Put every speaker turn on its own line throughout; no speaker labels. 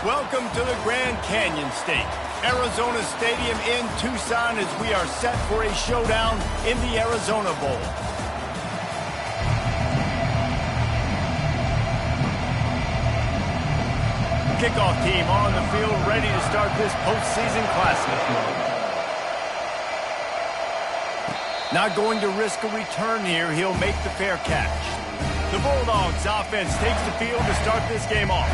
Welcome to the Grand Canyon State, Arizona Stadium in Tucson, as we are set for a showdown in the Arizona Bowl. Kickoff team on the field, ready to start this postseason classic. Not going to risk a return here. He'll make the fair catch. The Bulldogs offense takes the field to start this game off.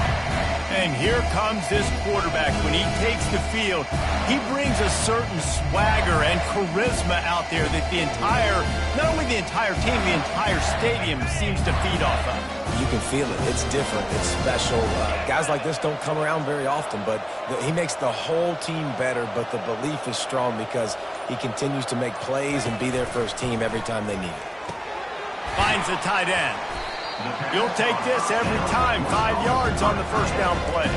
And here comes this quarterback. When he takes the field, he brings a certain swagger and charisma out there that not only the entire team, the entire stadium seems to feed off of.
You can feel it. It's different. It's special. Guys like this don't come around very often, but he makes the whole team better, but the belief is strong because he continues to make plays and be there for his team every time they need it.
Finds a tight end. You'll take this every time. 5 yards on the first down play.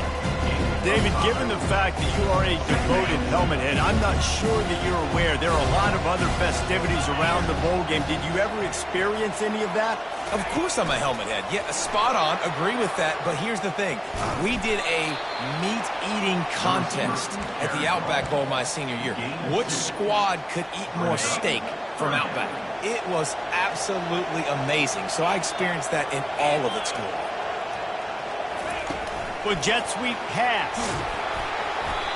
David, given the fact that you are a devoted helmet head, I'm not sure that you're aware there are a lot of other festivities around the bowl game. Did you ever experience any of that?
Of course I'm a helmet head. Yeah, spot on. Agree with that. But here's the thing. We did a meat-eating contest at the Outback Bowl my senior year. Which squad could eat more steak from Outback? It was absolutely amazing. So I experienced that in all of its glory.
With jet sweep pass.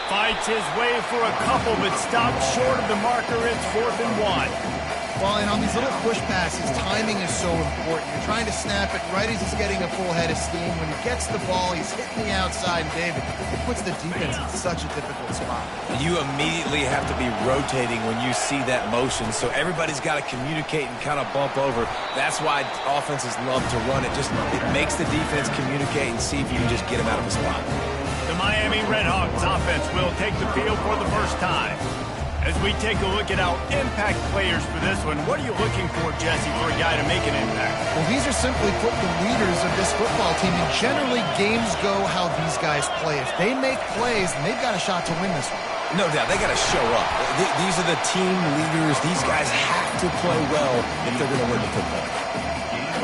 Fights his way for a couple, but stops short of the marker. It's 4th and 1.
Well, and on these little push passes, timing is so important. You're trying to snap it right as he's getting a full head of steam. When he gets the ball, he's hitting the outside. David, it puts the defense in such a difficult spot.
You immediately have to be rotating when you see that motion, so everybody's got to communicate and kind of bump over. That's why offenses love to run it. It makes the defense communicate and see if you can just get him out of a spot.
The Miami Redhawks offense will take the field for the first time. As we take a look at our impact players for this one, what are you looking for, Jesse, for a guy to make an impact?
Well, these are simply put the leaders of this football team, and generally games go how these guys play. If they make plays, then they've got a shot to win this one.
No doubt, they got to show up. These are the team leaders. These guys have to play well if they're going to win the football.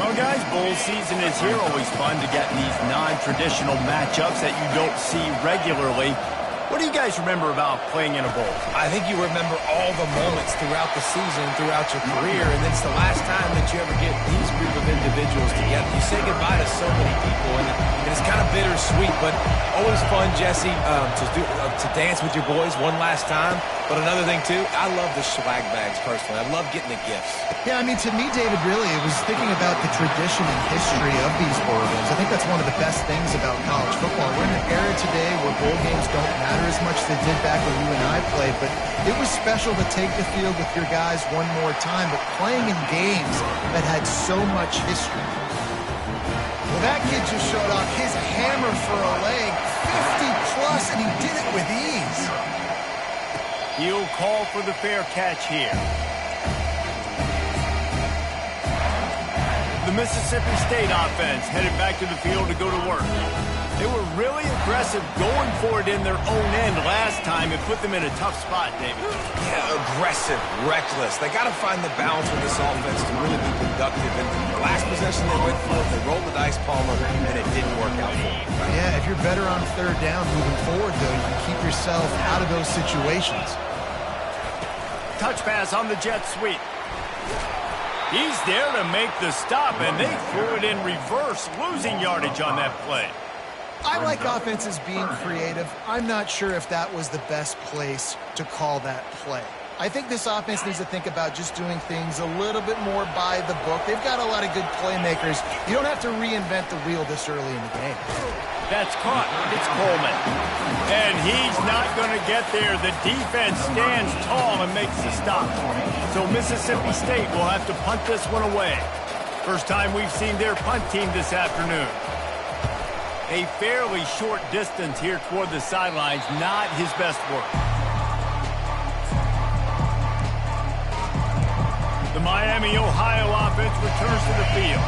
Well, guys, bowl season is here. Always fun to get these non-traditional matchups that you don't see regularly. What do you guys remember about playing in a bowl?
I think you remember all the moments throughout the season, throughout your career, and it's the last time that you ever get these group of individuals together. You say goodbye to so many people, and it's kind of bittersweet, but always fun, Jesse, to dance with your boys one last time. But another thing, too, I love the swag bags, personally. I love getting the gifts.
Yeah, I mean, to me, David, really, it was thinking about the tradition and history of these bowl games. I think that's one of the best things about college football. We're in an era today where bowl games don't matter as much as they did back when you and I played, but it was special to take the field with your guys one more time, but playing in games that had so much history. Well, that kid just showed off his hammer for a leg, 50-plus, and he did it with ease.
He'll call for the fair catch here. The Mississippi State offense headed back to the field to go to work. They were really aggressive going for it in their own end last time. It put them in a tough spot, David.
Yeah, aggressive, reckless. They got to find the balance with this offense to really be productive. And the last possession they went for, they rolled the dice, Palmer, and it didn't work out for them. Right?
Yeah, if you're better on 3rd down moving forward, though, you can keep yourself out of those situations.
Touch pass on the jet sweep. He's there to make the stop, and they threw it in reverse, losing yardage on that play.
I like offenses being creative. I'm not sure if that was the best place to call that play. I think this offense needs to think about just doing things a little bit more by the book. They've got a lot of good playmakers. You don't have to reinvent the wheel this early in the game.
That's caught. It's Coleman. And he's not going to get there. The defense stands tall and makes the stop. So Mississippi State will have to punt this one away. First time we've seen their punt team this afternoon. A fairly short distance here toward the sidelines. Not his best work. The Miami, Ohio offense returns to the field.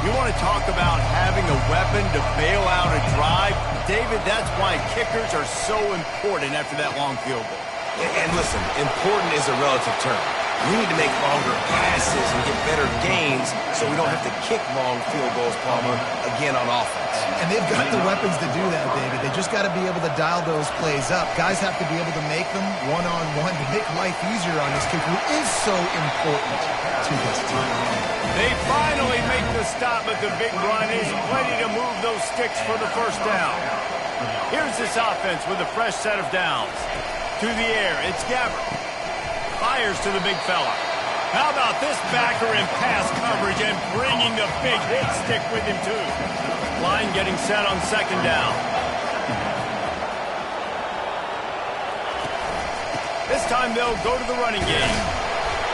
You want to talk about having a weapon to bail out a drive? David, that's why kickers are so important after that long field goal.
And listen, important is a relative term. We need to make longer passes and get better gains so we don't have to kick long field goals, Palmer, again on offense.
And they've got the weapons to do that, David. They just got to be able to dial those plays up. Guys have to be able to make them one-on-one to make life easier on this kid who is so important to this team.
They finally make the stop, but the big run is plenty to move those sticks for the first down. Here's this offense with a fresh set of downs. To the air, it's Gabbert. Fires to the big fella. How about this backer in pass coverage and bringing the big hit stick with him, too. Line getting set on second down. This time they'll go to the running game.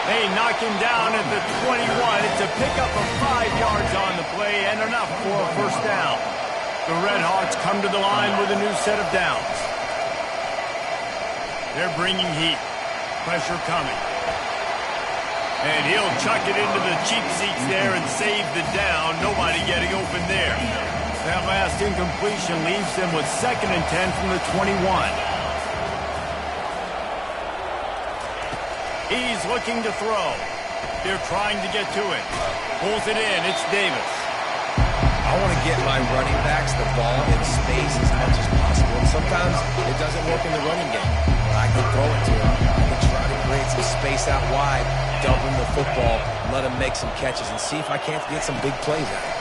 They knock him down at the 21. It's a pickup of 5 yards on the play and enough for a first down. The Redhawks come to the line with a new set of downs. They're bringing heat. Pressure coming. And he'll chuck it into the cheap seats there and save the down. Nobody getting open there. That last incompletion leaves them with 2nd and 10 from the 21. He's looking to throw. They're trying to get to it. Pulls it in. It's Davis.
I want to get my running backs the ball in space as much as possible. And sometimes it doesn't work in the running game. But I can throw it to him. I can try to create some space out wide, dump him the football, let him make some catches, and see if I can't get some big plays out of it.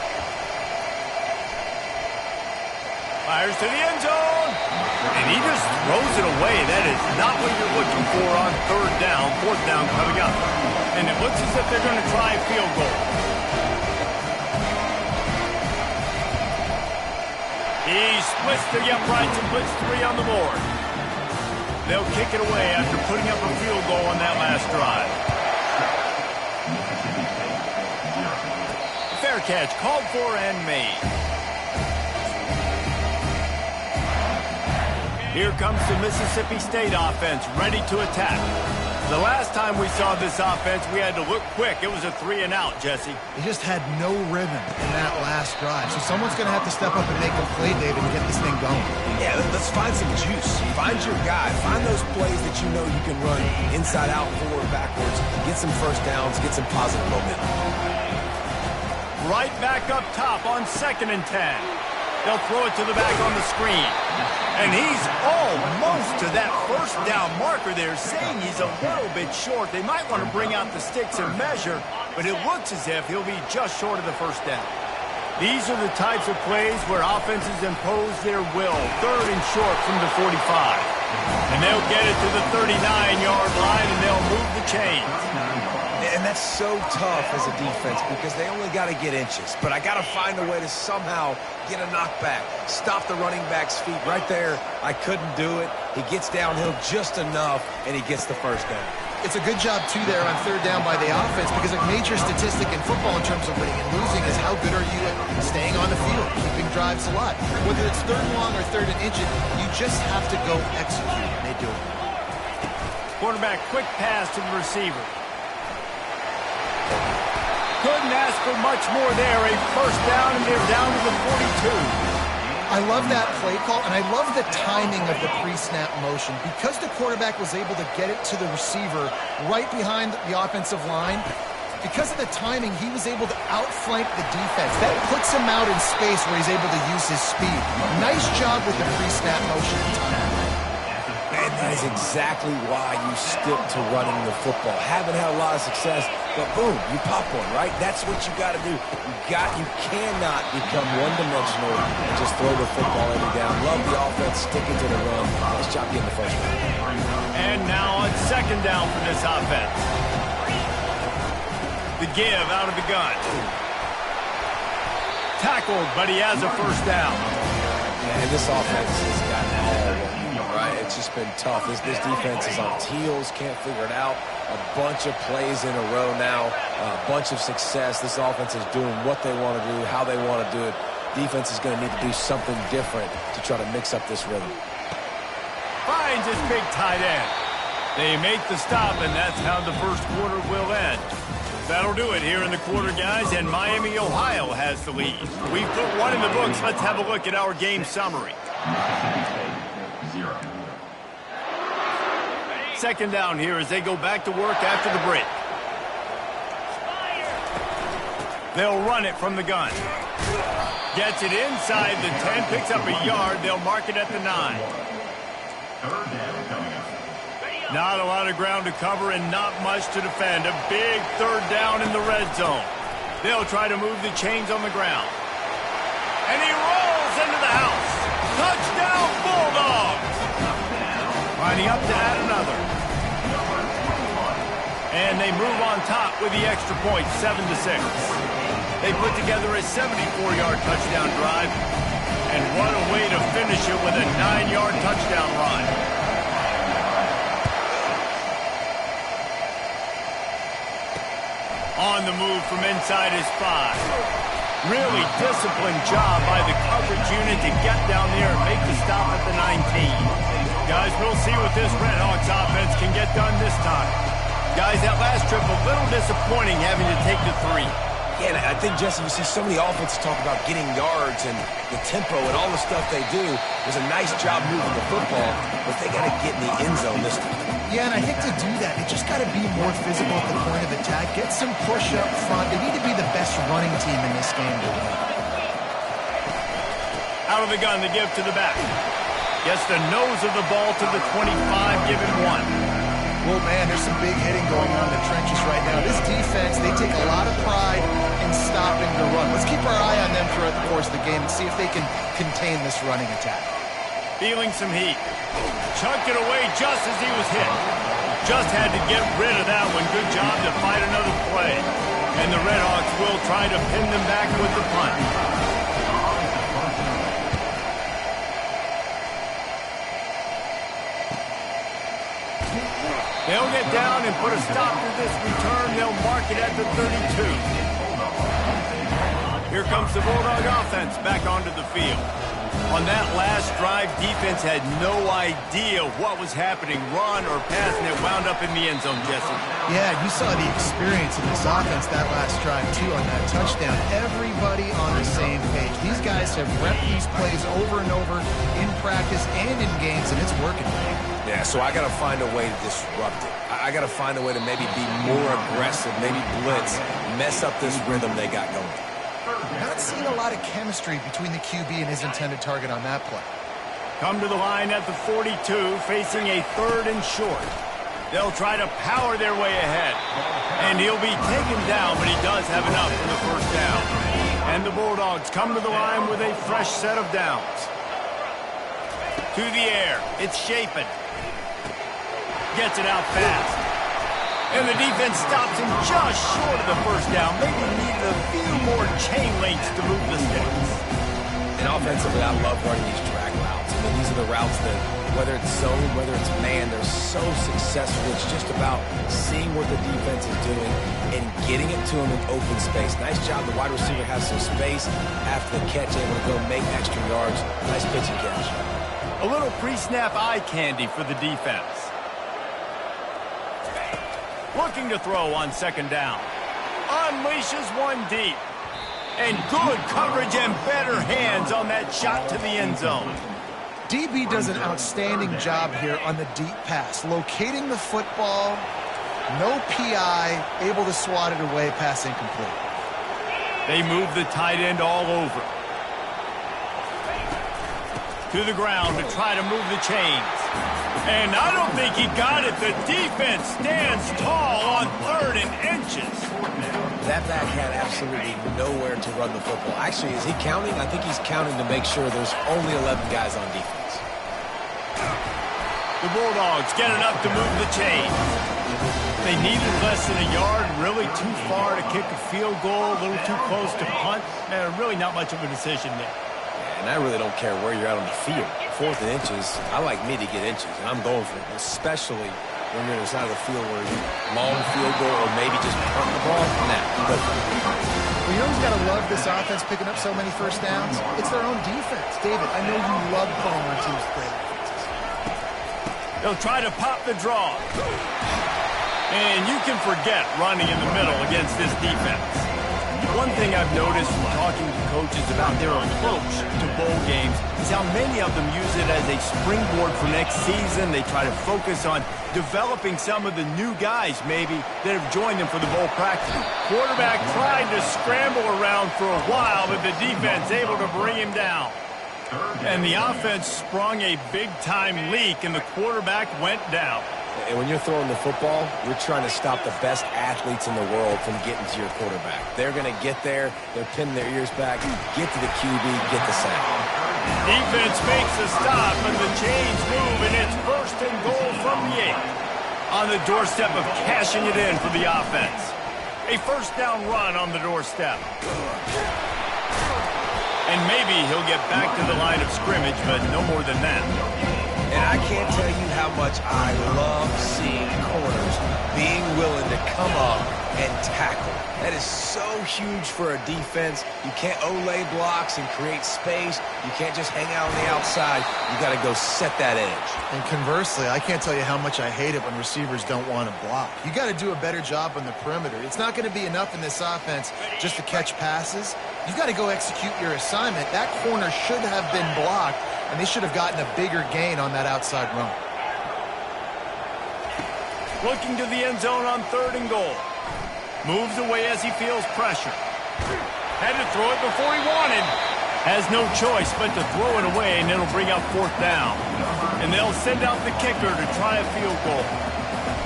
Fires to the end zone. And he just throws it away. That is not what you're looking for on 3rd down. 4th down coming up. And it looks as if they're going to try a field goal. He splits the uprights and puts 3 on the board. They'll kick it away after putting up a field goal on that last drive. Fair catch called for and made. Here comes the Mississippi State offense, ready to attack. The last time we saw this offense, we had to look quick. It was a 3-and-out, Jesse.
They just had no rhythm in that last drive. So someone's going to have to step up and make a play, David, and get this thing going.
Yeah, let's find some juice. Find your guy. Find those plays that you know you can run inside out, forward, backwards. Get some first downs. Get some positive momentum.
Right back up top on 2nd and 10. They'll throw it to the back on the screen. And he's almost to that first down marker there, saying he's a little bit short. They might want to bring out the sticks and measure, but it looks as if he'll be just short of the first down. These are the types of plays where offenses impose their will. 3rd and short from the 45. And they'll get it to the 39-yard line, and they'll move the chains.
And that's so tough as a defense because they only got to get inches. But I got to find a way to somehow get a knockback, stop the running back's feet. Right there, I couldn't do it. He gets downhill just enough, and he gets the first down.
It's a good job, too, there on 3rd down by the offense because a major statistic in football in terms of winning and losing is how good are you at staying on the field, keeping drives alive. Whether it's 3rd and long or 3rd and inches, you just have to go execute, and they do it.
Quarterback, quick pass to the receiver. Couldn't ask for much more there. A first down, and they're down to the 42.
I love that play call, and I love the timing of the pre-snap motion. Because the quarterback was able to get it to the receiver right behind the offensive line, because of the timing, he was able to outflank the defense. That puts him out in space where he's able to use his speed. Nice job with the pre-snap motion timing.
And that is exactly why you stick to running the football. Haven't had a lot of success, but boom, you pop one, right? That's what you got to do. You cannot become one-dimensional and just throw the football every down. Love the offense, sticking to the run. Nice job getting the first one.
And now on 2nd down for this offense. The give out of the gun. Tackled, but he has a first down.
And this offense has gotten all over. Right, it's just been tough. This defense is on heels, can't figure it out. A bunch of plays in a row now, a bunch of success. This offense is doing what they want to do, how they want to do it. Defense is going to need to do something different to try to mix up this rhythm.
Finds his big tight end. They make the stop, and that's how the first quarter will end. That'll do it here in the quarter, guys, and Miami, Ohio has the lead. We've put one in the books. Let's have a look at our game summary. second down here as they go back to work after the break. They'll run it from the gun. Gets it inside the 10, picks up a yard. They'll mark it at the 9. Not a lot of ground to cover and not much to defend. A big third down in the red zone. They'll try to move the chains on the ground. And he rolls into the house. Touchdown, Bulldogs! Lining up to add another. And they move on top with the extra point, 7-6. They put together a 74-yard touchdown drive. And what a way to finish it with a 9-yard touchdown run. On the move from inside his 5. Really disciplined job by the coverage unit to get down there and make the stop at the 19. Guys, we'll see what this Redhawks offense can get done this time. Guys, that last trip a little disappointing having to take the 3.
Yeah, and I think, Jesse, you see so many offenses talk about getting yards and the tempo and all the stuff they do. It was a nice job moving the football, but they got to get in the end zone this time.
Yeah, and I think to do that, they just got to be more physical at the point of attack. Get some push up front. They need to be the best running team in this game to win.
Out of the gun, the give to the back. Gets the nose of the ball to the 25, giving 1.
Well, man, there's some big hitting going on in the trenches right now. This defense, they take a lot of pride in stopping the run. Let's keep our eye on them throughout the course of the game and see if they can contain this running attack.
Feeling some heat. Chucked it away just as he was hit. Just had to get rid of that one. Good job to fight another play. And the Redhawks will try to pin them back with the punt. They'll get down and put a stop to this return. They'll mark it at the 32. Here comes the Bulldog offense back onto the field. On that last drive, defense had no idea what was happening, run or pass, and it wound up in the end zone, Jesse.
Yeah, you saw the experience in this offense that last drive, too, on that touchdown. Everybody on the same page. These guys have repped these plays over and over in practice and in games, and it's working.
Yeah, so I got to find a way to disrupt it. I got to find a way to maybe be more aggressive, maybe blitz, mess up this rhythm they got going.
Not seeing a lot of chemistry between the QB and his intended target on that play.
Come to the line at the 42, facing a 3rd and short. They'll try to power their way ahead. And he'll be taken down, but he does have enough for the first down. And the Bulldogs come to the line with a fresh set of downs. To the air. It's Shapen. Gets it out fast. And the defense stops him just short of the first down. Maybe needed a few more chain links to move the sticks.
And offensively, I love running these drag routes. I mean, these are the routes that, whether it's zone, whether it's man, they're so successful. It's just about seeing what the defense is doing and getting it to them in open space. Nice job. The wide receiver has some space after the catch, able to go make extra yards. Nice pitch and catch.
A little pre-snap eye candy for the defense. Looking to throw on second down. Unleashes one deep. And good coverage and better hands on that shot to the end zone.
DB does an outstanding job here on the deep pass. Locating the football, no PI, able to swat it away, pass incomplete.
They move the tight end all over. To the ground to try to move the chains. And I don't think he got it. The defense stands tall on 3rd and inches.
That back had absolutely nowhere to run the football. Actually, is he counting? I think he's counting to make sure there's only 11 guys on defense.
The Bulldogs get enough to move the chains. They needed less than a yard, really too far to kick a field goal, a little too close to punt. Really not much of a decision there.
And I really don't care where you're at on the field. 4th and inches, I like me to get inches, and I'm going for it, especially when you're on the side of the field where you long field goal or maybe just punt the ball. Nah, go for it.
Well, you know who's got to love this offense picking up so many first downs? It's their own defense. David, I know you love playing on teams with great offenses.
They'll try to pop the draw. And you can forget running in the middle against this defense. One thing I've noticed from talking to coaches about their approach to bowl games is how many of them use it as a springboard for next season. They try to focus on developing some of the new guys, maybe, that have joined them for the bowl practice. Quarterback tried to scramble around for a while, but the defense able to bring him down. And the offense sprung a big-time leak, and the quarterback went down.
And when you're throwing the football, you're trying to stop the best athletes in the world from getting to your quarterback. They're going to get there. They're pinning their ears back. Get to the QB, get the sack.
Defense makes a stop, and the chains move, and it's 1st and goal from the 8. On the doorstep of cashing it in for the offense. A 1st down run on the doorstep. And maybe he'll get back to the line of scrimmage, but no more than that.
And I can't tell you how much I love seeing corners being willing to come up and tackle. That is so huge for a defense. You can't olay blocks and create space. You can't just hang out on the outside. You got to go set that edge.
And conversely, I can't tell you how much I hate it when receivers don't want to block. You got to do a better job on the perimeter. It's not going to be enough in this offense just to catch passes. You got to go execute your assignment. That corner should have been blocked, and they should have gotten a bigger gain on that outside run.
Looking to the end zone on 3rd and goal. Moves away as he feels pressure. Had to throw it before he wanted. Has no choice but to throw it away, and it'll bring up 4th down. And they'll send out the kicker to try a field goal.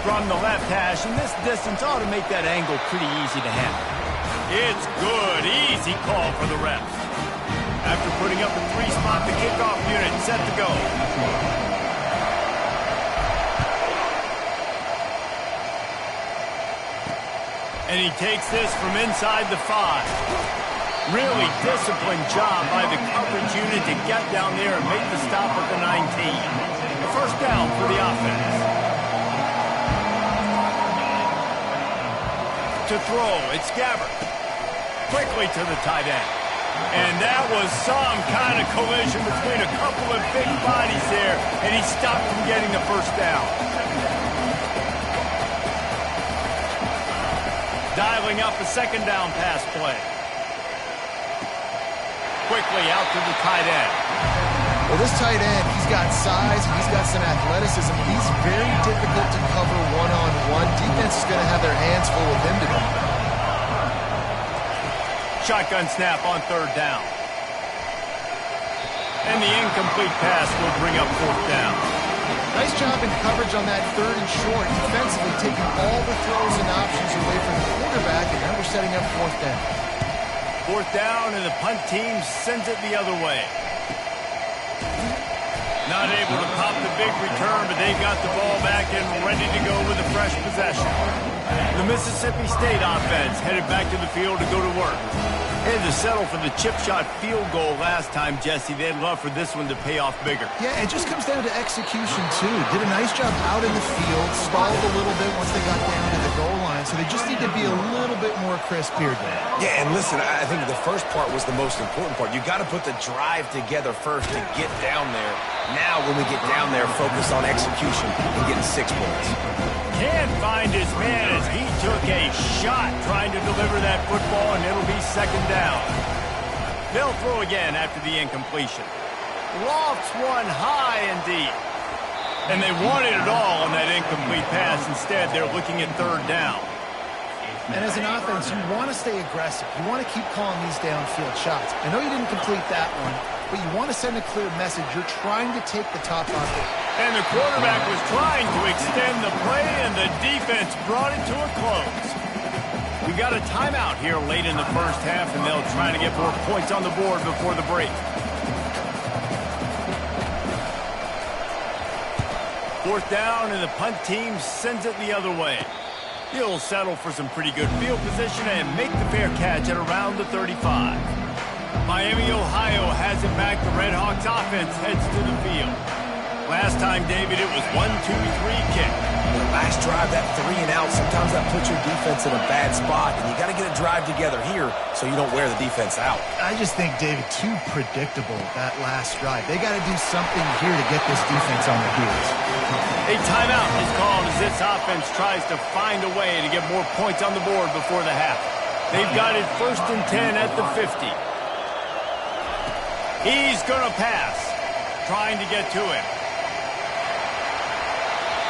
From the left hash, and this distance ought to make that angle pretty easy to handle. It's good. Easy call for the refs. After putting up a 3-spot, the kickoff unit set to go. And he takes this from inside the 5. Really disciplined job by the coverage unit to get down there and make the stop at the 19. A 1st down for the offense. To throw, it's Gabbert. Quickly to the tight end. And that was some kind of collision between a couple of big bodies there, and he stopped from getting the 1st down. Dialing up a 2nd down pass play. Quickly out to the tight end.
Well, this tight end, he's got size, and he's got some athleticism. He's very difficult to cover one-on-one. Defense is going to have their hands full with him today.
Shotgun snap on 3rd down. And the incomplete pass will bring up 4th down.
Nice job in coverage on that 3rd and short. Defensively taking all the throws and options away from the quarterback, and now we're setting up 4th down.
4th down, and the punt team sends it the other way. Not able to pop the big return, but they've got the ball back and ready to go with a fresh possession. The Mississippi State offense headed back to the field to go to work. They had to settle for the chip shot field goal last time, Jesse. They'd love for this one to pay off bigger.
Yeah, it just comes down to execution, too. Did a nice job out in the field, stalled a little bit once they got down to the goal line, so they just need to be a little bit more crisp here, Dan.
Yeah, and listen, I think the first part was the most important part. You got to put the drive together first to get down there. Now, when we get down there, focus on execution and getting 6 points.
Can't find his man as he took a shot trying to deliver that football, and it'll be 2nd down. They'll throw again after the incompletion. Lofts one high and deep. And they wanted it all on that incomplete pass. Instead, they're looking at 3rd down.
And as an offense, you want to stay aggressive. You want to keep calling these downfield shots. I know you didn't complete that one, but you want to send a clear message. You're trying to take the top off it.
And the quarterback was trying to extend the play, and the defense brought it to a close. We got a timeout here late in the 1st half, and they'll try to get more points on the board before the break. 4th down, and the punt team sends it the other way. He'll settle for some pretty good field position and make the fair catch at around the 35. Miami, Ohio has it back. The Red Hawks offense heads to the field. Last time, David, it was 1-2-3 kick.
The last drive, that 3 and out, sometimes that puts your defense in a bad spot, and you got to get a drive together here so you don't wear the defense out.
I just think, David, too predictable, that last drive. They got to do something here to get this defense on the heels.
A timeout is called as this offense tries to find a way to get more points on the board before the half. They've got it 1st and 10 at the 50. He's going to pass, trying to get to him.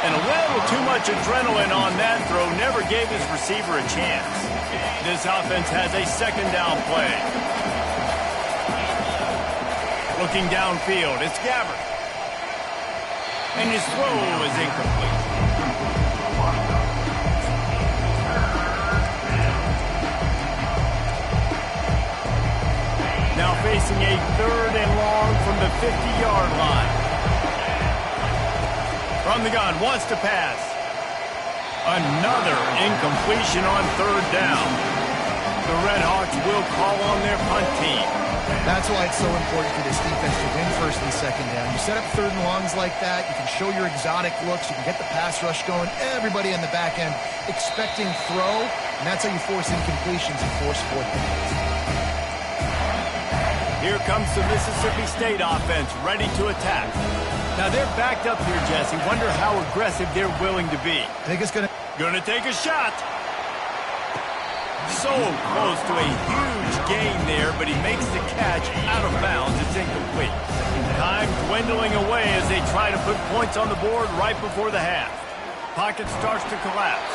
And a little too much adrenaline on that throw never gave his receiver a chance. This offense has a 2nd down play. Looking downfield, it's Gabbert. And his throw is incomplete. Now facing a 3rd and long from the 50-yard line. From the gun, wants to pass. Another incompletion on 3rd down. The Red Hawks will call on their punt team.
That's why it's so important for this defense to win 1st and 2nd down. You set up 3rd and longs like that, you can show your exotic looks, you can get the pass rush going, everybody on the back end expecting throw, and that's how you force incompletions and force 4th downs.
Here comes the Mississippi State offense, ready to attack. Now they're backed up here, Jesse. Wonder how aggressive they're willing to be.
I think it's going
to take a shot. So close to a huge gain there, but he makes the catch out of bounds. It's incomplete. Time dwindling away as they try to put points on the board right before the half. Pocket starts to collapse.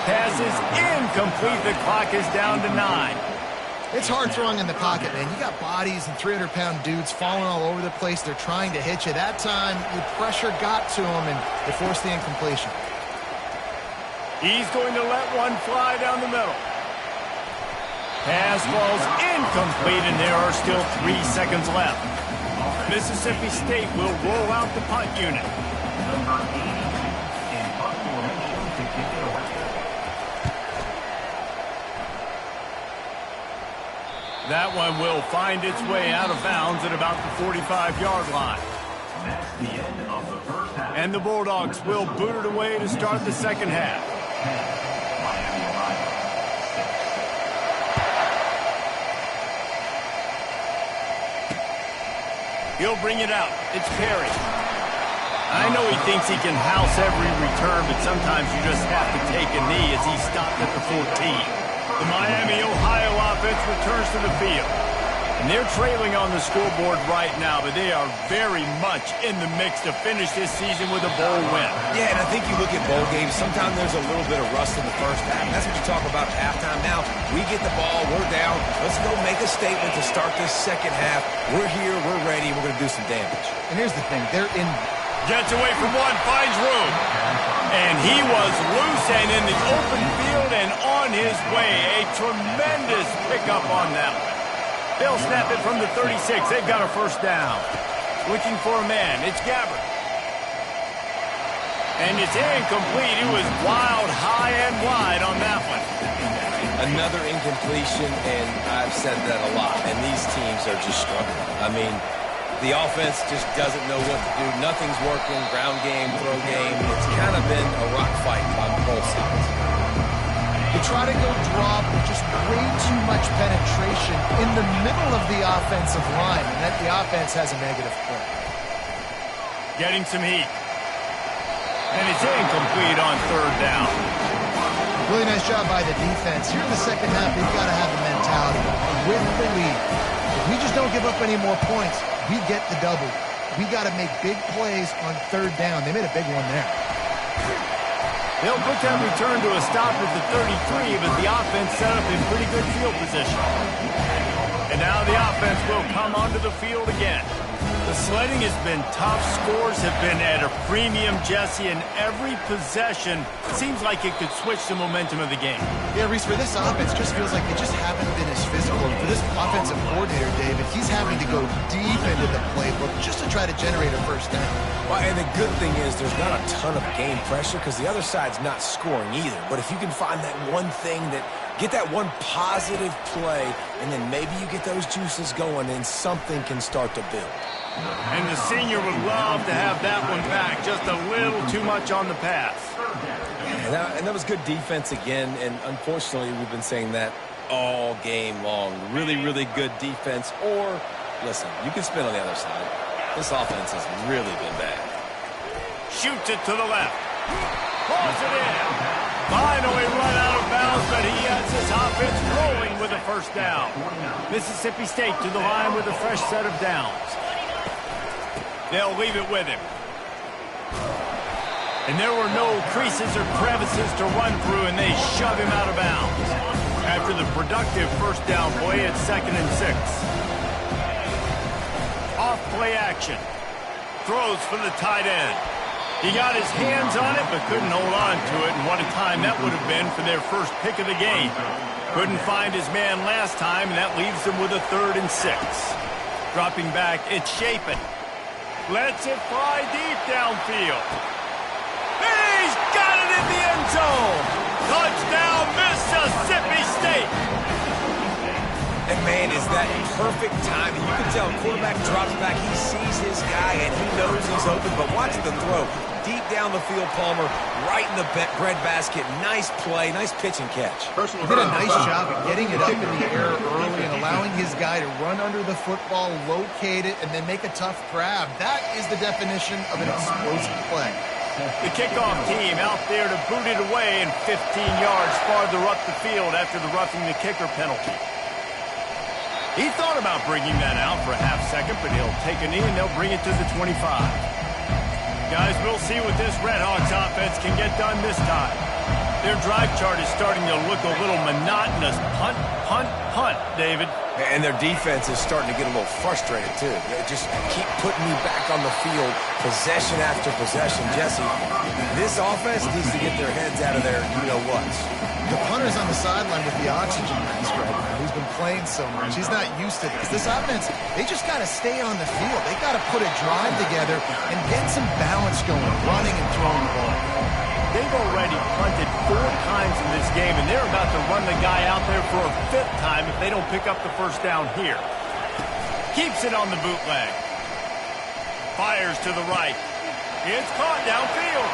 Pass is incomplete. The clock is down to 9.
It's hard throwing in the pocket, man. You got bodies and 300-pound dudes falling all over the place. They're trying to hit you. That time, the pressure got to him, and they forced the incompletion.
He's going to let one fly down the middle. Pass falls incomplete, and there are still 3 seconds left. Mississippi State will roll out the punt unit. That one will find its way out of bounds at about the 45-yard line. And the Bulldogs will boot it away to start the 2nd half. He'll bring it out. It's Perry. I know he thinks he can house every return, but sometimes you just have to take a knee as he stopped at the 14. The Miami, Ohio offense returns to the field. And they're trailing on the scoreboard right now, but they are very much in the mix to finish this season with a bowl win.
Yeah, and I think you look at bowl games, sometimes there's a little bit of rust in the first half. And that's what you talk about at halftime. Now, we get the ball, we're down. Let's go make a statement to start this 2nd half. We're here, we're ready, we're going to do some damage.
And here's the thing, they're in...
Gets away from one, finds room. And he was loose and in the open field and on his way. A tremendous pickup on that one. They'll snap it from the 36. They've got a 1st down. Looking for a man. It's Gabbert. And it's incomplete. It was wild, high and wide on that one.
Another incompletion, and I've said that a lot. And these teams are just struggling. I mean, the offense just doesn't know what to do. Nothing's working. Ground game, throw game. It's kind of been a rock fight on both sides.
They try to go drop with just way too much penetration in the middle of the offensive line, and that the offense has a negative play.
Getting some heat. And it's incomplete on 3rd down.
Really nice job by the defense. Here in the 2nd half, they've got to have the mentality with the lead. If we just don't give up any more points, we get the double. We got to make big plays on 3rd down. They made a big one there.
They'll put that return to a stop at the 33, but the offense set up in pretty good field position. And now the offense will come onto the field again. The sledding has been tough. Scores have been at a premium, Jesse, and every possession seems like it could switch the momentum of the game.
Yeah, Reese, for this offense, just feels like they just haven't been as physical. And for this offensive coordinator, David, he's having to go deep into the playbook just to try to generate a 1st down.
Well, and the good thing is there's not a ton of game pressure because the other side's not scoring either. But if you can find that one thing that get that one positive play, and then maybe you get those juices going, and something can start to build.
And the senior would love to have that one back. Just a little too much on the pass.
And that was good defense again, and unfortunately we've been saying that all game long. Really, really good defense. Or, listen, you can spin on the other side. This offense has really been bad.
Shoots it to the left. Pulls it in. Finally run out of bounds but he has his offense rolling with a first down. Mississippi State to the line with a fresh set of downs. They'll leave it with him. And there were no creases or crevices to run through, and they shove him out of bounds. After the productive first down play, it's 2nd and 6. Off play action. Throws for the tight end. He got his hands on it, but couldn't hold on to it, and what a time that would have been for their first pick of the game. Couldn't find his man last time, and that leaves them with a 3rd and 6. Dropping back, it's Shapen. Lets it fly deep downfield. He's got it in the end zone. Touchdown, Mississippi State.
And man, is that perfect timing. You can tell quarterback drops back, he sees his guy, and he knows he's open, but watch the throw. Deep down the field, Palmer, right in the bread basket. Nice play, nice pitch and catch.
He did a nice job of getting it up in the air early and allowing his guy to run under the football, locate it, and then make a tough grab. That is the definition of an explosive play.
The kickoff team out there to boot it away and 15 yards farther up the field after the roughing the kicker penalty. He thought about bringing that out for a half second, but he'll take a knee and they'll bring it to the 25. Guys, we'll see what this Redhawks offense can get done this time. Their drive chart is starting to look a little monotonous. Punt, punt, punt, David.
And their defense is starting to get a little frustrated, too. They just keep putting me back on the field, possession after possession. Jesse, this offense needs to get their heads out of their you-know-whats.
The punter's on the sideline with the oxygen mask right now. He's been playing so much. He's not used to this. This offense, they just got to stay on the field. They got to put a drive together and get some balance going, running and throwing the ball.
They've already punted 4 times in this game, and they're about to run the guy out there for a 5th time if they don't pick up the first down here. Keeps it on the bootleg. Fires to the right. It's caught downfield.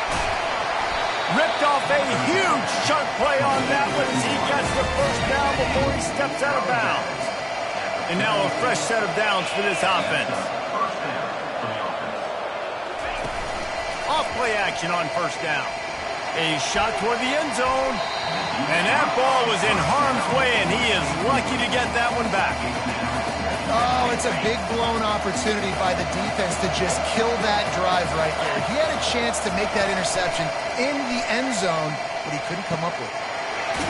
Ripped off a huge chunk play on that one as he gets the first down before he steps out of bounds. And now a fresh set of downs for this offense. Off play action on first down. A shot toward the end zone. And that ball was in harm's way, and he is lucky to get that one back.
Oh, it's a big blown opportunity by the defense to just kill that drive right there. He had a chance to make that interception in the end zone, but he couldn't come up with it.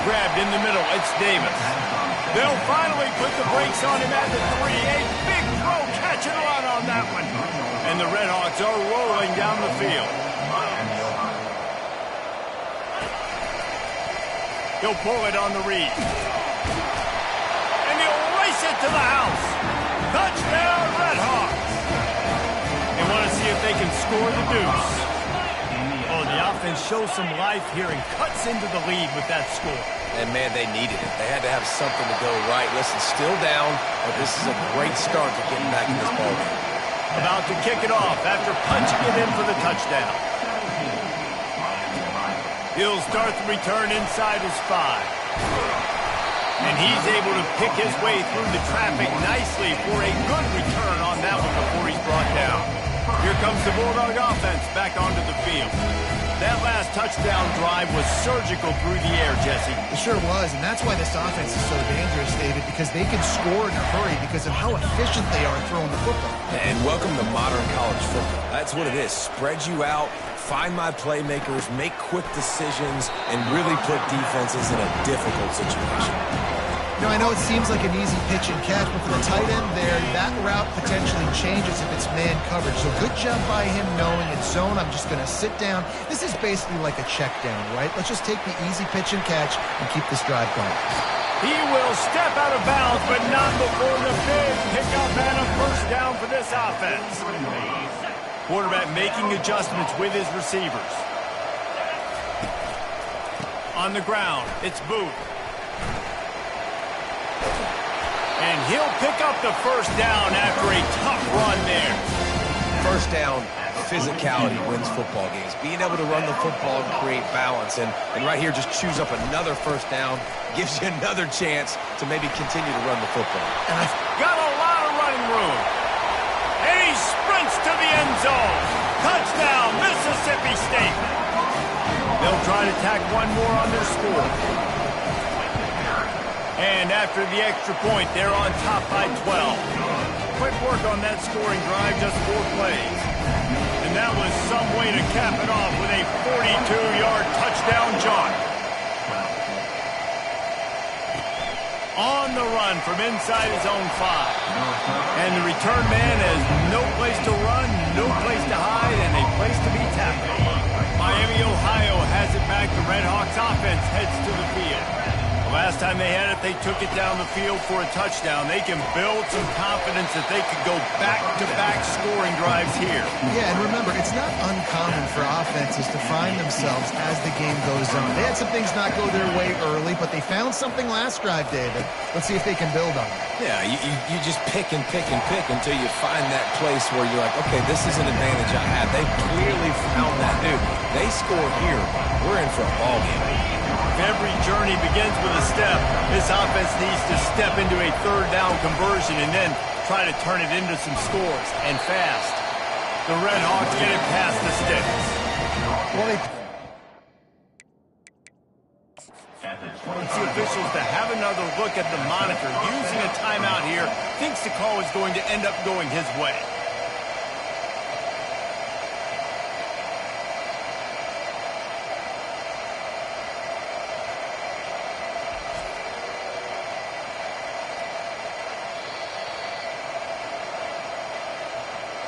Grabbed in the middle, it's Davis. They'll finally put the brakes on him at the 3. A big throw, catch and run on that one. And the Redhawks are rolling down the field. He'll pull it on the read. And he'll race it to the house. Touchdown, Redhawks. They want to see if they can score the deuce. Oh, the offense shows some life here and cuts into the lead with that score.
And, man, they needed it. They had to have something to go right. Listen, still down, but this is a great start to getting back in this ballgame.
About to kick it off after punching it in for the touchdown. He'll start the return inside his 5. And he's able to pick his way through the traffic nicely for a good return on that one before he's brought down. Here comes the Bulldog offense back onto the field. That last touchdown drive was surgical through the air, Jesse.
It sure was, and that's why this offense is so dangerous, David, because they can score in a hurry because of how efficient they are throwing the football.
And welcome to modern college football. That's what it is. Spread you out, find my playmakers, make quick decisions, and really put defenses in a difficult situation.
You know, I know it seems like an easy pitch and catch, but for the tight end there, that route potentially changes if it's man coverage. So good job by him knowing it's zone. I'm just going to sit down. This is basically like a check down, right? Let's just take the easy pitch and catch and keep this drive going.
He will step out of bounds, but not before the big pickup and a first down for this offense. Quarterback making adjustments with his receivers. On the ground, it's Booth. And he'll pick up the first down after a tough run there.
First down, physicality wins football games. Being able to run the football and create balance. And right here, just choose up another first down. Gives you another chance to maybe continue to run the football.
And I've got a lot of running room. And he sprints to the end zone. Touchdown, Mississippi State. They'll try to tack one more on their score. And after the extra point, they're on top by 12. Quick work on that scoring drive, just 4 plays. And that was some way to cap it off with a 42-yard touchdown jaunt. On the run from inside his own 5. And the return man has no place to run, no place to hide, and a place to be tackled. Miami, Ohio has it back. The Red Hawks offense heads to the field. The last time they had it, they took it down the field for a touchdown. They can build some confidence that they could go back-to-back scoring drives here.
Yeah, and remember, it's not uncommon for offenses to find themselves as the game goes on. They had some things not go their way early, but they found something last drive, David. Let's see if they can build on it.
Yeah, you just pick and pick and pick until you find that place where you're like, okay, this is an advantage I have. They clearly found that. Dude, they score here. We're in for a ball game.
Every journey begins with a step. This offense needs to step into a third down conversion and then try to turn it into some scores, and fast. The Red Hawks get it past the sticks.
Well,
Wants the officials to have another look at the monitor. Using a timeout here, thinks the call is going to end up going his way.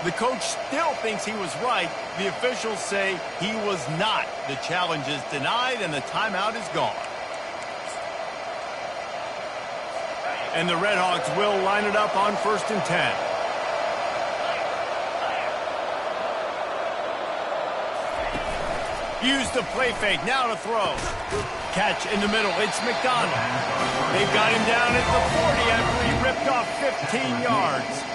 The coach still thinks he was right. The officials say he was not. The challenge is denied and the timeout is gone. And the Red Hawks will line it up on 1st and 10. Use the play fake, now to throw. Catch in the middle, it's McDonald. They've got him down at the 40 after he ripped off 15 yards.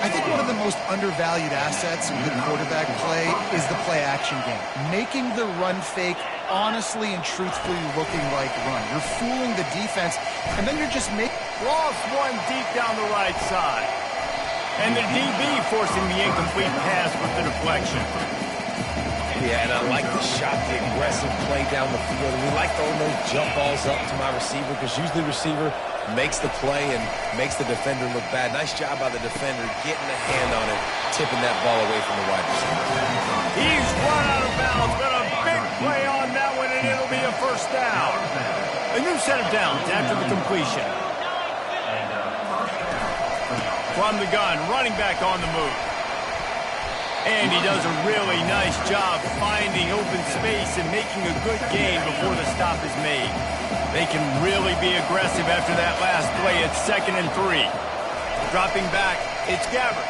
I think one of the most undervalued assets with quarterback play is the play-action game. Making the run fake honestly and truthfully looking like run. You're fooling the defense, and then you're just making...
Lost one deep down the right side. And the DB forcing the incomplete pass with the deflection.
Yeah, and I like the shot, the aggressive play down the field. And we like throwing those jump balls up to my receiver because usually the receiver makes the play and makes the defender look bad. Nice job by the defender getting a hand on it, tipping that ball away from the wide receiver.
He's run out of bounds, but a big play on that one, and it'll be a 1st down. A new set of downs after the completion. From the gun, running back on the move. And he does a really nice job finding open space and making a good gain before the stop is made. They can really be aggressive after that last play. It's 2nd and 3. Dropping back, it's Gabbert.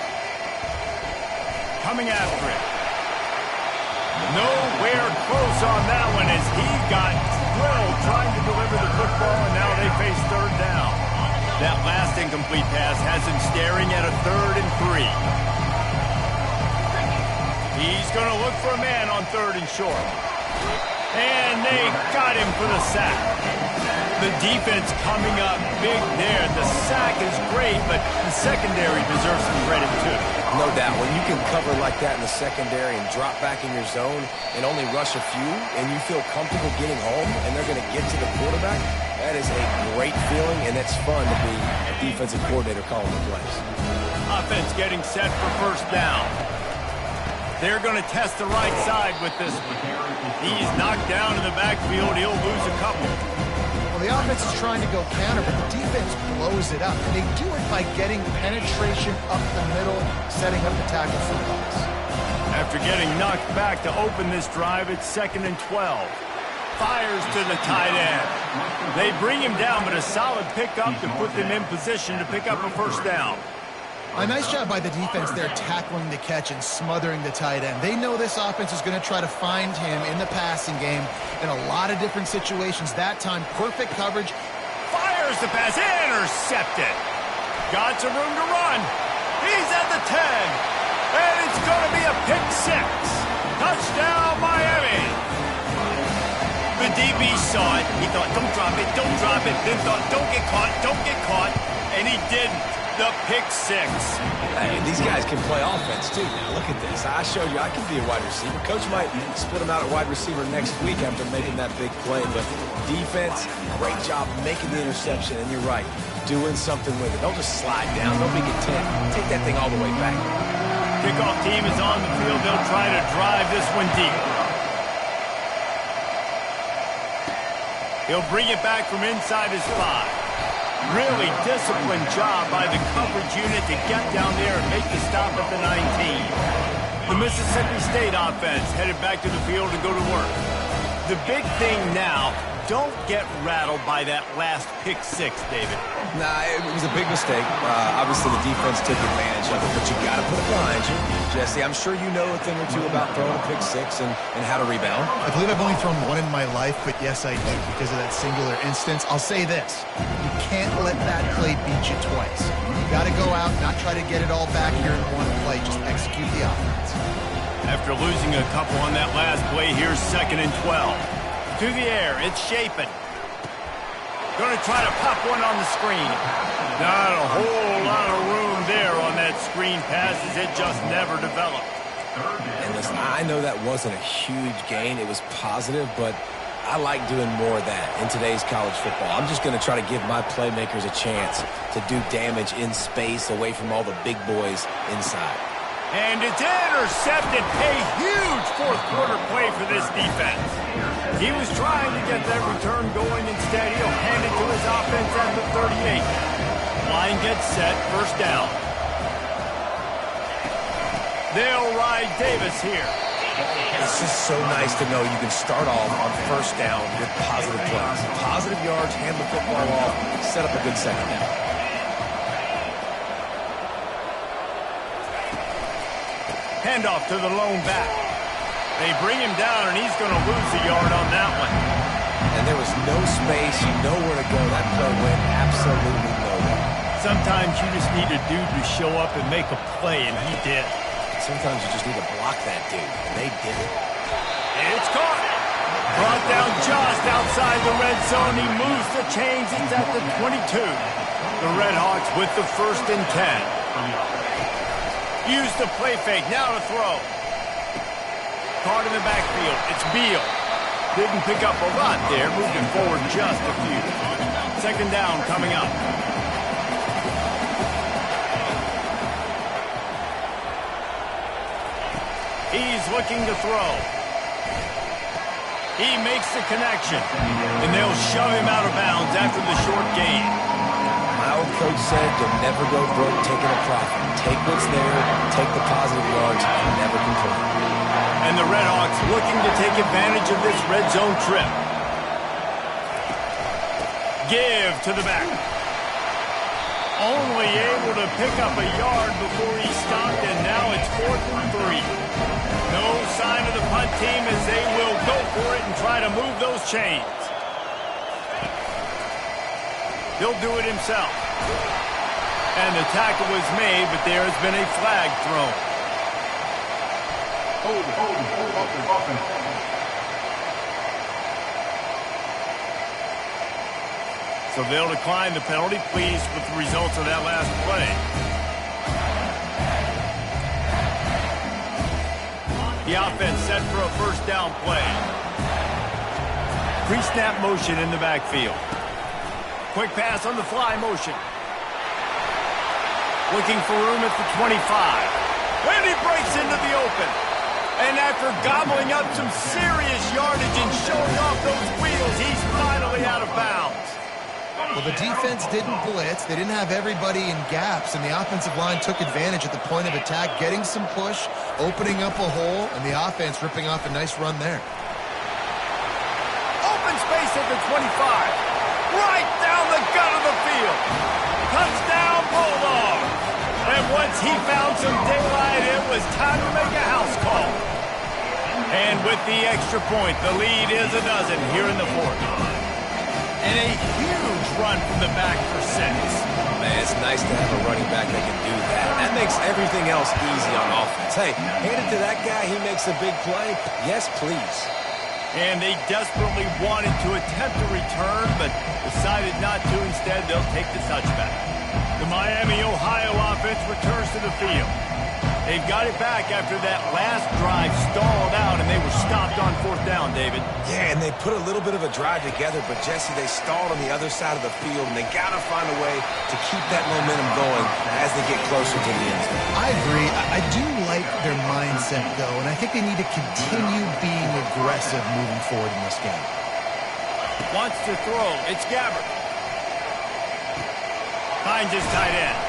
Coming after it. Nowhere close on that one as he got drilled trying to deliver the football, and now they face 3rd down. That last incomplete pass has him staring at a 3rd and 3. He's going to look for a man on 3rd and short. And they got him for the sack. The defense coming up big there. The sack is great, but the secondary deserves some credit too.
No doubt. When you can cover like that in the secondary and drop back in your zone and only rush a few, and you feel comfortable getting home, and they're going to get to the quarterback, that is a great feeling, and it's fun to be a defensive coordinator calling the plays.
Offense getting set for 1st down. They're going to test the right side with this one. He's knocked down in the backfield. He'll lose a couple.
Well, the offense is trying to go counter, but the defense blows it up. And they do it by getting penetration up the middle, setting up the tackle for loss.
After getting knocked back to open this drive, it's 2nd and 12. Fires to the tight end. They bring him down, but a solid pickup to put them in position to pick up a 1st down.
A nice job by the defense there tackling the catch and smothering the tight end. They know this offense is going to try to find him in the passing game in a lot of different situations. That time, perfect coverage.
Fires the pass, intercepted. Got some room to run. He's at the 10. And it's going to be a pick 6. Touchdown, Miami. The DB saw it. He thought, don't drop it, don't drop it. Then thought, don't get caught, and he didn't. the pick six.
Hey, these guys can play offense, too. Now, look at this. I showed you I can be a wide receiver. Coach might split him out at wide receiver next week after making that big play. But defense, great job making the interception. And you're right, doing something with it. Don't just slide down. Don't make it 10. Take that thing all the way back.
Kickoff team is on the field. They'll try to drive this one deep. He'll bring it back from inside his 5. Really disciplined job by the coverage unit to get down there and make the stop at the 19. The Mississippi State offense headed back to the field to go to work. The big thing now, don't get rattled by that last pick six, David.
Nah, it was a big mistake. Obviously, the defense took advantage of it, but you got to put it behind you. Jesse, I'm sure you know a thing or two about throwing a pick six and how to rebound.
I believe I've only thrown one in my life, but yes, I do because of that singular instance. I'll say this. You can't let that play beat you twice. You got to go out, not try to get it all back here in one play. Just execute the offense.
After losing a couple on that last play, here's 2nd and 12. To the air, it's Shapen. Going to try to pop one on the screen. Not a whole lot of room there on that screen pass as it just never developed.
And listen, I know that wasn't a huge gain. It was positive, but I like doing more of that in today's college football. I'm just going to try to give my playmakers a chance to do damage in space away from all the big boys inside.
And it's intercepted. A huge fourth-quarter play for this defense. He was trying to get that return going. Instead, he'll hand it to his offense at the 38. Line gets set. First down. They'll ride Davis here.
It's just so nice to know you can start off on first down with positive plays. Positive yards, hand the football off, set up a good second down.
Handoff to the lone back. They bring him down, and he's going to lose a yard on that one.
And there was no space, nowhere to go. That play went absolutely nowhere.
Sometimes you just need a dude to show up and make a play, and he did.
Sometimes you just need to block that dude, and they did it.
It's caught. Brought down just outside the red zone. He moves the chains. It's at the 22. The Redhawks with the 1st and 10. Use the play fake. Now to throw. Caught in the backfield. It's Beal. Didn't pick up a lot there. Moving forward just a few. 2nd down coming up. He's looking to throw. He makes the connection. And they'll shove him out of bounds after the short gain.
My old coach said you'll never go broke taking a profit. Take what's there, take the positive yards, and never complain.
And the Redhawks looking to take advantage of this red zone trip. Give to the back. Only able to pick up a yard before he stopped, and now it's 4th and 3. No sign of the punt team as they will go for it and try to move those chains. He'll do it himself. And the tackle was made, but there has been a flag thrown. So they'll decline the penalty, pleased with the results of that last play. The offense set for a first down play. Pre-snap motion in the backfield. Quick pass on the fly motion. Looking for room at the 25. And he breaks into the open. And after gobbling up some serious yardage and showing off those wheels, he's finally out of bounds.
Well, the defense didn't blitz. They didn't have everybody in gaps, and the offensive line took advantage at the point of attack, getting some push, opening up a hole, and the offense ripping off a nice run there.
Open space at the 25. Right down the gut of the field. Touchdown, Bulldogs. And once he found some daylight, it was time to make a house call. And with the extra point, the lead is a dozen here in the 4th. And a huge run from the back for 6.
Man, it's nice to have a running back that can do that. That makes everything else easy on offense. Hey, hand it to that guy, he makes a big play. Yes, please.
And they desperately wanted to attempt a return, but decided not to. Instead, they'll take the touchback. The Miami, Ohio offense returns to the field. They've got it back after that last drive stalled out, and they were stopped on 4th down, David.
Yeah, and they put a little bit of a drive together, but, Jesse, they stalled on the other side of the field, and they got to find a way to keep that momentum going as they get closer to the end zone.
I agree. I do like their mindset, though, and I think they need to continue being aggressive moving forward in this game.
Wants to throw. It's Gabbert. Finds his tight end.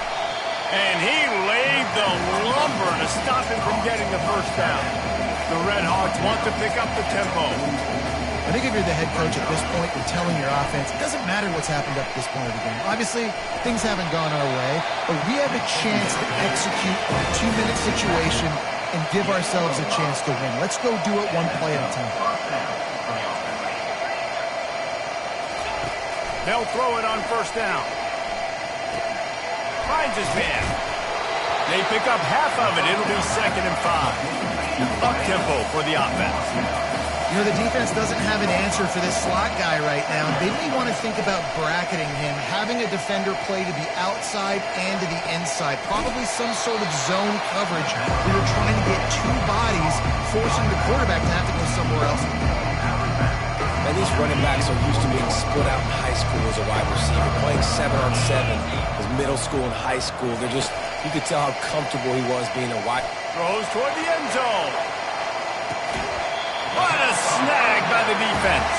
And he laid the lumber to stop him from getting the first down. The Red Hawks want to pick up the tempo.
I think if you're the head coach at this point, you're telling your offense, it doesn't matter what's happened up to this point of the game. Obviously, things haven't gone our way, but we have a chance to execute a 2-minute situation and give ourselves a chance to win. Let's go do it one play at a time.
They'll throw it on 1st down. Finds his man. They pick up half of it. It'll be 2nd and 5. Up tempo for the offense.
You know, the defense doesn't have an answer for this slot guy right now. They may want to think about bracketing him, having a defender play to the outside and to the inside. Probably some sort of zone coverage where you're trying to get 2 bodies, forcing the quarterback to have to go somewhere else.
And these running backs are used to being split out in high school as a wide receiver, playing 7-on-7 as middle school and high school. They're just, you could tell how comfortable he was being a wide.
Throws toward the end zone. What a snag by the defense.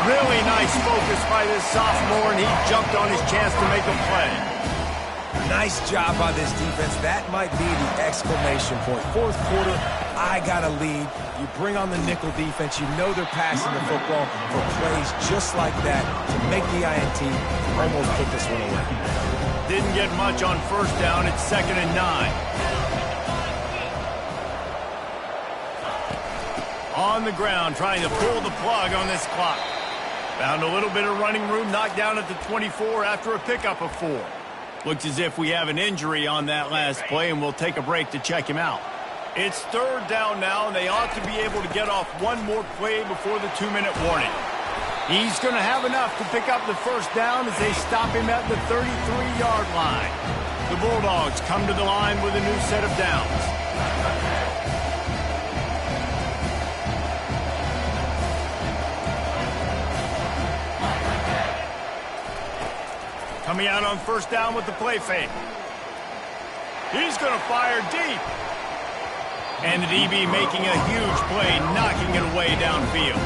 Really nice focus by this sophomore, and he jumped on his chance to make a play.
Nice job by this defense. That might be the exclamation point. 4th quarter, I got a lead. You bring on the nickel defense. You know they're passing the football for plays just like that to make the INT, almost put this one away.
Didn't get much on 1st down. It's 2nd and 9. On the ground, trying to pull the plug on this clock. Found a little bit of running room, knocked down at the 24 after a pickup of 4. Looks as if we have an injury on that last play, and we'll take a break to check him out. It's 3rd down now, and they ought to be able to get off one more play before the 2-minute warning. He's going to have enough to pick up the 1st down as they stop him at the 33-yard line. The Bulldogs come to the line with a new set of downs. Coming out on 1st down with the play fake. He's going to fire deep. And the DB making a huge play, knocking it away downfield.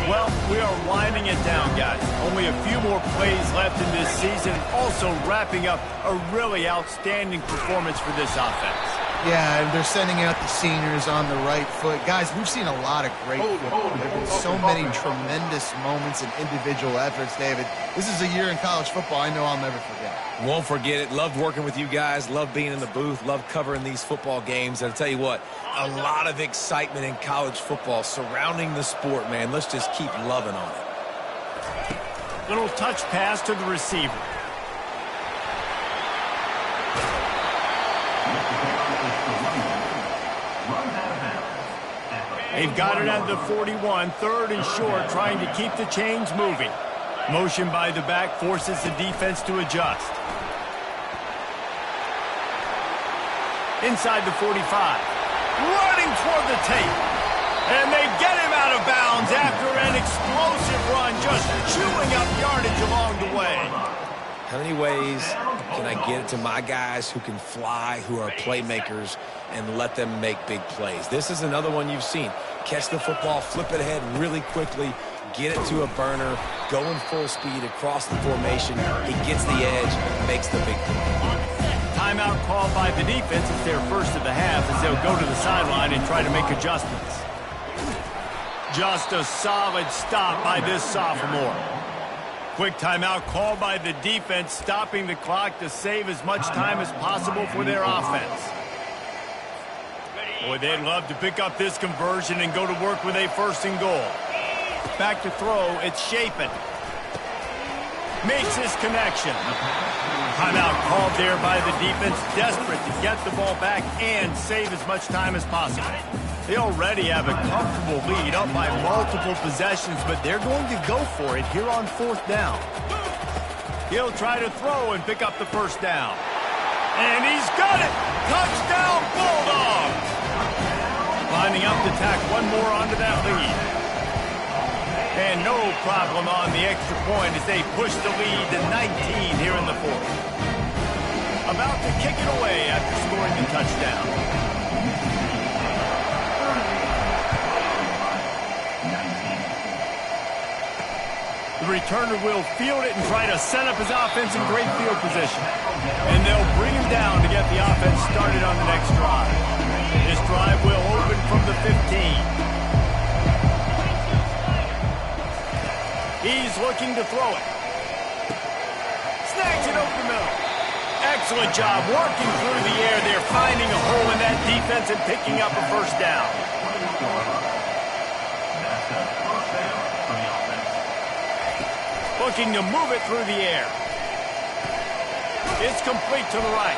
Well, we are winding it down, guys. Only a few more plays left in this season. Also wrapping up a really outstanding performance for this offense.
Yeah, and they're sending out the seniors on the right foot. Guys, we've seen a lot of great football. There have been so many tremendous moments and individual efforts, David. This is a year in college football I know I'll never forget.
Won't forget it. Loved working with you guys. Loved being in the booth. Loved covering these football games. And I'll tell you what, a lot of excitement in college football surrounding the sport, man. Let's just keep loving on it.
Little touch pass to the receiver. They've got it at the 41, 3rd and short, trying to keep the chains moving. Motion by the back forces the defense to adjust. Inside the 45. Running toward the tape. And they get him out of bounds after an explosive run, just chewing up yardage along the way.
How many ways can I get it to my guys who can fly, who are playmakers, and let them make big plays? This is another one you've seen. Catch the football, flip it ahead really quickly, get it to a burner, going full speed across the formation. He gets the edge, makes the big play.
Timeout called by the defense. It's their first of the half as they'll go to the sideline and try to make adjustments. Just a solid stop by this sophomore. Quick timeout called by the defense, stopping the clock to save as much time as possible for their offense. Boy, they'd love to pick up this conversion and go to work with a 1st and goal. Back to throw, it's Chapin. Makes his connection. Timeout called there by the defense, desperate to get the ball back and save as much time as possible. They already have a comfortable lead up by multiple possessions, but they're going to go for it here on 4th down. He'll try to throw and pick up the first down. And he's got it! Touchdown Bulldogs! Lining up to tack one more onto that lead. And no problem on the extra point as they push the lead to 19 here in the 4th. About to kick it away after scoring the touchdown. The returner will field it and try to set up his offense in great field position. And they'll bring him down to get the offense started on the next drive. This drive will open from the 15. He's looking to throw it. Snags it over the middle. Excellent job working through the air. They're finding a hole in that defense and picking up a first down. Looking to move it through the air. It's complete to the right.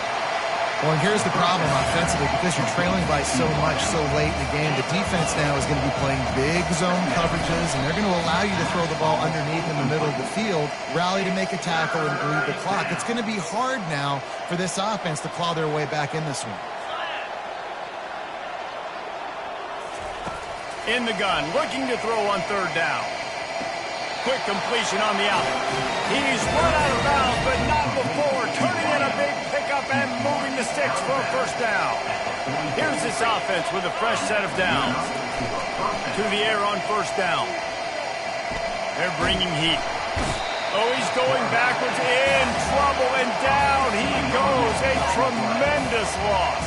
Well, and here's the problem offensively, because you're trailing by so much so late in the game. The defense now is going to be playing big zone coverages, and they're going to allow you to throw the ball underneath in the middle of the field, rally to make a tackle, and bleed the clock. It's going to be hard now for this offense to claw their way back in this one.
In the gun, looking to throw on 3rd down. Quick completion on the out. He's run out of bounds, but not before. Turning in a big pickup and moving the sticks for a first down. Here's this offense with a fresh set of downs. To the air on 1st down. They're bringing heat. Oh, he's going backwards, in trouble, and down he goes. A tremendous loss.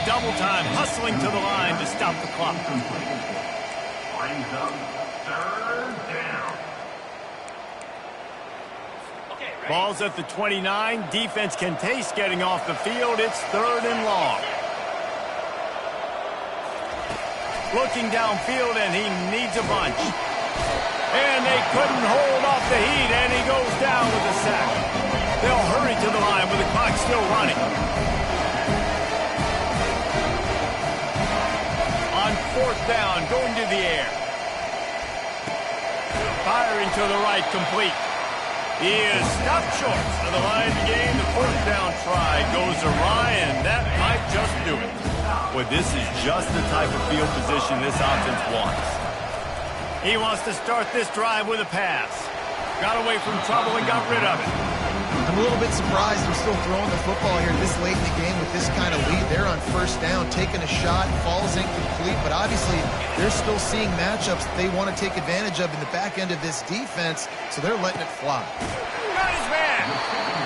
Double time, hustling to the line to stop the clock.
Brings up 3rd down.
Ball's at the 29. Defense can taste getting off the field. It's 3rd and long. Looking downfield, and he needs a bunch. And they couldn't hold off the heat, and he goes down with a sack. They'll hurry to the line with the clock still running. On 4th down, going to the air. Firing to the right, complete. He is stopped short of the line to gain. The 4th down try goes awry, and that might just do it. Well, this is just the type of field position this offense wants. He wants to start this drive with a pass. Got away from trouble and got rid of it.
I'm a little bit surprised they're still throwing the football here this late in the game with this kind of lead. They're on 1st down, taking a shot, falls incomplete, but obviously they're still seeing matchups that they want to take advantage of in the back end of this defense, so they're letting it fly.
Got his man.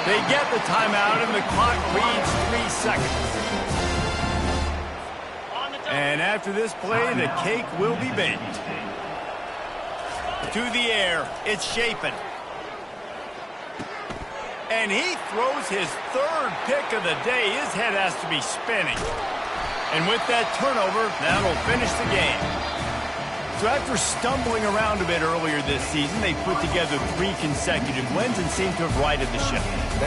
They get the timeout, and the clock reads 3 seconds. And after this play, the cake will be baked. To the air, it's Shapen. And he throws his 3rd pick of the day. His head has to be spinning. And with that turnover, that'll finish the game. So after stumbling around a bit earlier this season, they put together 3 consecutive wins and seem to have righted the ship.